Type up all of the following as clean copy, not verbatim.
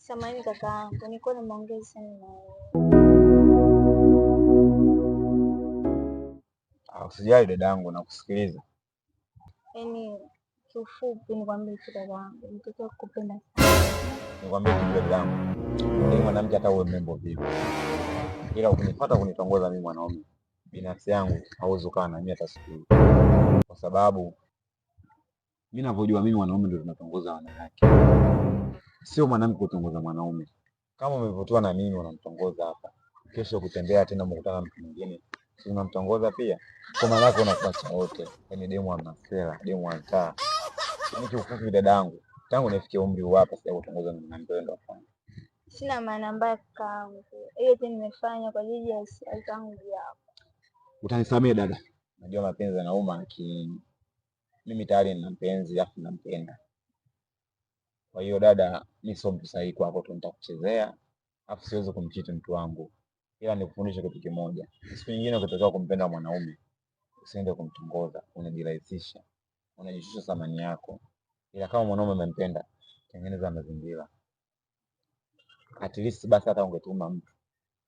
Samahani kakaangu, nilikuwa na maongezi sana na wewe. Usijali dadangu, nakusikiliza. Yaani kiufupi nikwambie tu kakaangu, nitokea kukupenda sana. Nikwambie tu dadangu, ni mwanamke hata uwe mrembo vipi, ila ukinifuata kunitongoza mimi mwanaume binafsi yangu hauwezi ukawa na mimi hata siku hiyo, kwa sababu mimi ninavyojua mimi mwanaume ndio tunatongoza wanawake, sio mwanamke kutongoza mwanaume. Kama umevutiwa na mimi unamtongoza hapa, kesho kutembea tena mkutana na mtu mwingine si unamtongoza pia, kwa maana yako unakuacha wote. Yaani demu wa masela, demu wa taa. Yaani kiufupi dadangu, tangu nifikie umri huu hapa sija kutongoza na mwanamke ndo afanye. Sina maana mbaya kakaangu. Hiyo tu nimefanya kwa ajili ya hisia zangu hapo. Utanisamee dada. Najua mapenzi yanauma, lakini mimi tayari nina mpenzi afu nampenda. Kwa hiyo dada, mimi sio mtu sahihi kwako tu nitakuchezea, afu siwezi kumchiti mtu wangu. Ila nikufundishe kitu kimoja. Siku nyingine ukitaka kumpenda mwanaume, usiende kumtongoza, unajirahisisha, unajishusha thamani yako. Ila kama mwanaume umempenda, tengeneza mazingira. At least basi hata ungetuma mtu,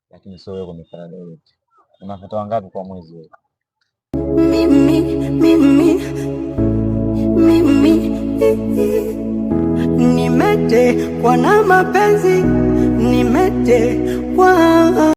lakini sio wewe kumfanya direct. Unafuta wangapi kwa mwezi wewe? Mimi nimetekwa na mapenzi, nimetekwa